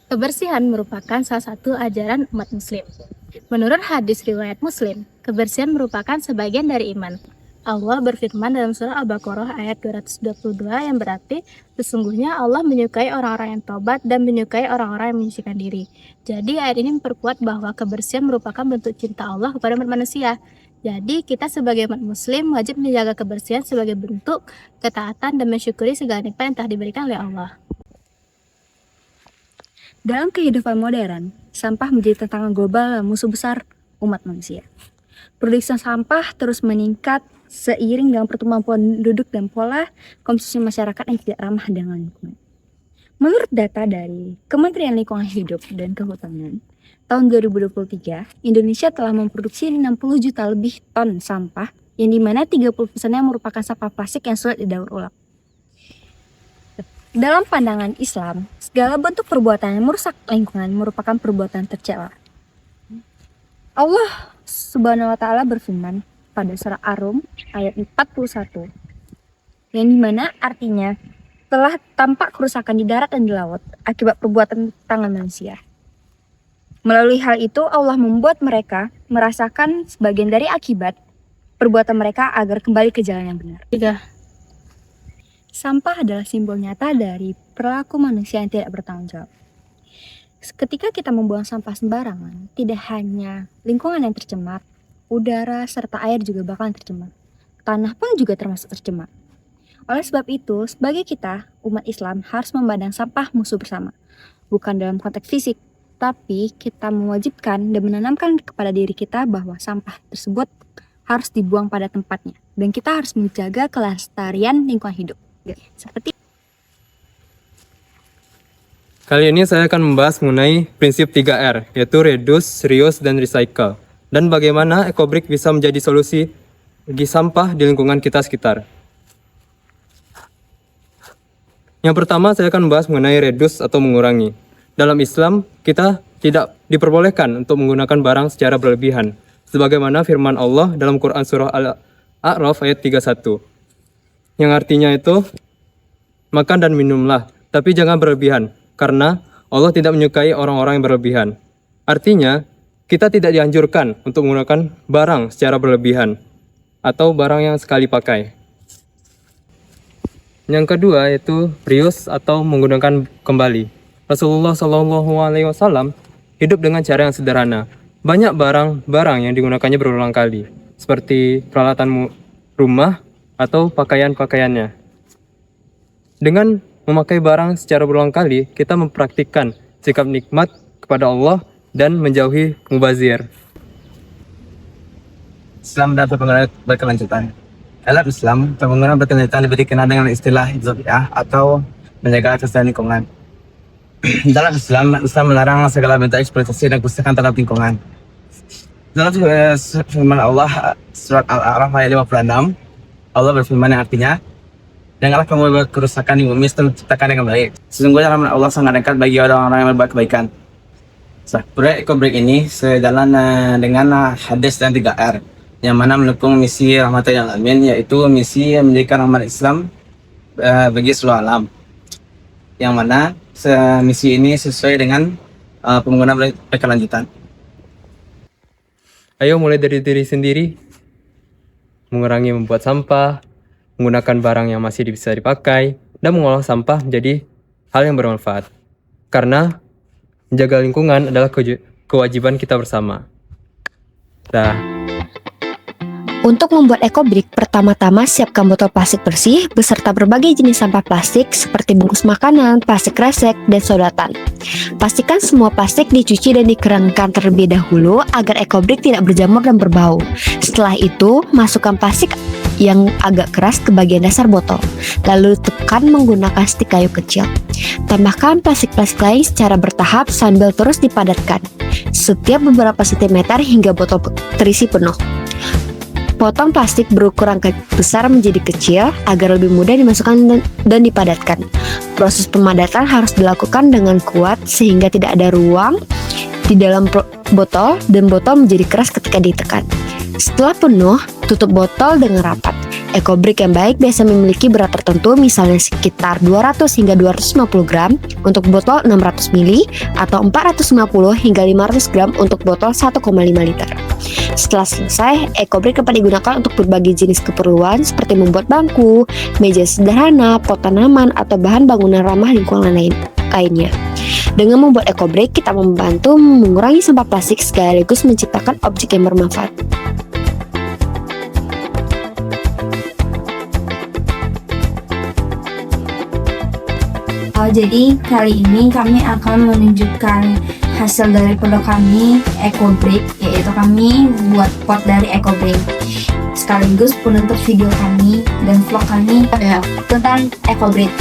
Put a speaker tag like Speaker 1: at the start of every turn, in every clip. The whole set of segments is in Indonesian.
Speaker 1: Kebersihan merupakan salah satu ajaran umat muslim. Menurut hadis riwayat Muslim, kebersihan merupakan sebagian dari iman. Allah berfirman dalam surah Al-Baqarah ayat 222 yang berarti, sesungguhnya Allah menyukai orang-orang yang taubat dan menyukai orang-orang yang menyucikan diri. Jadi ayat ini memperkuat bahwa kebersihan merupakan bentuk cinta Allah kepada manusia. Jadi kita sebagai umat muslim wajib menjaga kebersihan sebagai bentuk ketaatan dan mensyukuri segala nikmat yang telah diberikan oleh Allah.
Speaker 2: Dalam kehidupan modern, sampah menjadi tantangan global dan musuh besar umat manusia. Produksi sampah terus meningkat seiring dengan pertumbuhan penduduk dan pola konsumsi masyarakat yang tidak ramah dengan lingkungan. Menurut data dari Kementerian Lingkungan Hidup dan Kehutanan, tahun 2023, Indonesia telah memproduksi 60 juta lebih ton sampah, yang dimana 30%-nya merupakan sampah plastik yang sulit didaur ulang. Dalam pandangan Islam, segala bentuk perbuatan yang merusak lingkungan merupakan perbuatan tercela. Allah Subhanahu wa Ta'ala berfirman pada surah Ar-Rum ayat 41, yang dimana artinya telah tampak kerusakan di darat dan di laut akibat perbuatan tangan manusia. Melalui hal itu, Allah membuat mereka merasakan sebagian dari akibat perbuatan mereka agar kembali ke jalan yang benar.
Speaker 1: 3.
Speaker 2: Sampah adalah simbol nyata dari perilaku manusia yang tidak bertanggung jawab. Ketika kita membuang sampah sembarangan, tidak hanya lingkungan yang tercemar, udara serta air juga bakalan tercemar. Tanah pun juga termasuk tercemar. Oleh sebab itu, sebagai kita, umat Islam harus memandang sampah musuh bersama. Bukan dalam konteks fisik, tapi kita mewajibkan dan menanamkan kepada diri kita bahwa sampah tersebut harus dibuang pada tempatnya. Dan kita harus menjaga kelestarian lingkungan hidup. Seperti
Speaker 3: Kali ini saya akan membahas mengenai prinsip 3R, yaitu Reduce, Reuse, dan Recycle, dan bagaimana EcoBrick bisa menjadi solusi bagi sampah di lingkungan kita sekitar. Yang pertama, saya akan membahas mengenai reduce atau mengurangi. Dalam Islam, kita tidak diperbolehkan untuk menggunakan barang secara berlebihan, sebagaimana firman Allah dalam Quran Surah Al-A'raf ayat 31. Yang artinya itu, makan dan minumlah, tapi jangan berlebihan, karena Allah tidak menyukai orang-orang yang berlebihan. Artinya, kita tidak dianjurkan untuk menggunakan barang secara berlebihan, atau barang yang sekali pakai. Yang kedua yaitu reuse atau menggunakan kembali. Rasulullah SAW hidup dengan cara yang sederhana. Banyak barang-barang yang digunakannya berulang kali, seperti peralatan rumah atau pakaian-pakaiannya. Dengan memakai barang secara berulang kali, kita mempraktikkan sikap nikmat kepada Allah dan menjauhi mubazir.
Speaker 4: Islam dan pembangunan berkelanjutan. Dalam Islam, pembangunan berkelanjutan lebih dikenal dengan istilah hizbiyah atau menjaga kelestarian lingkungan. Dalam Islam melarang segala bentuk eksploitasi dan kerusakan terhadap lingkungan. Dalam firman Allah surat Al-A'raf ayat 56, Allah berfirman yang artinya, janganlah kamu berbuat kerusakan di bumi setelah menciptakan yang baik. Sesungguhnya rahmat Allah sangat dekat bagi orang-orang yang berbuat kebaikan. Proyek EcoBrick ini sejalan dengan hadis dan 3R, yang mana mendukung misi rahmatan lil alamin, yaitu misi menjadikan rahmat Islam bagi seluruh alam. Yang mana misi ini sesuai dengan pembangunan berkelanjutan.
Speaker 3: Ayo mulai dari diri sendiri, mengurangi membuat sampah, menggunakan barang yang masih bisa dipakai, dan mengolah sampah menjadi hal yang bermanfaat. Karena menjaga lingkungan adalah kewajiban kita bersama.
Speaker 5: Untuk membuat EcoBrick, pertama-tama siapkan botol plastik bersih beserta berbagai jenis sampah plastik seperti bungkus makanan, plastik kresek, dan sodotan. Pastikan semua plastik dicuci dan dikeringkan terlebih dahulu agar EcoBrick tidak berjamur dan berbau. Setelah itu, masukkan plastik yang agak keras ke bagian dasar botol, lalu tekan menggunakan stik kayu kecil. Tambahkan plastik-plastik lain secara bertahap sambil terus dipadatkan setiap beberapa sentimeter hingga botol terisi penuh. Potong plastik berukuran besar menjadi kecil agar lebih mudah dimasukkan dan dipadatkan. Proses pemadatan harus dilakukan dengan kuat sehingga tidak ada ruang di dalam botol dan botol menjadi keras ketika ditekan. Setelah penuh, tutup botol dengan rapat. Ecobrick yang baik biasa memiliki berat tertentu, misalnya sekitar 200 hingga 250 gram untuk botol 600 ml atau 450 hingga 500 gram untuk botol 1,5 liter. Setelah selesai, ecobrick dapat digunakan untuk berbagai jenis keperluan seperti membuat bangku, meja sederhana, pot tanaman, atau bahan bangunan ramah lingkungan lainnya. Dengan membuat ecobrick, kita membantu mengurangi sampah plastik sekaligus menciptakan objek yang bermanfaat.
Speaker 2: Jadi kali ini kami akan menunjukkan hasil dari produk kami, ecobrick, yaitu kami buat pot dari ecobrick. Sekaligus penutup video kami dan vlog kami tentang ecobrick.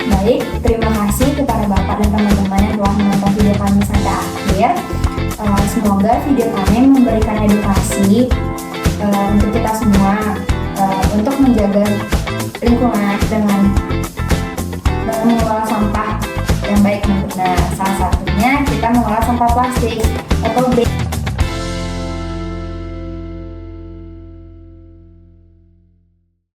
Speaker 2: Baik, terima kasih kepada Bapak dan teman-teman yang telah menonton video kami sampai akhir. Semoga video kami memberikan edukasi untuk kita semua untuk menjaga lingkungan dengan mengelola sampah yang baik. Nah, salah satunya kita mengelola sampah plastik. Ecobrick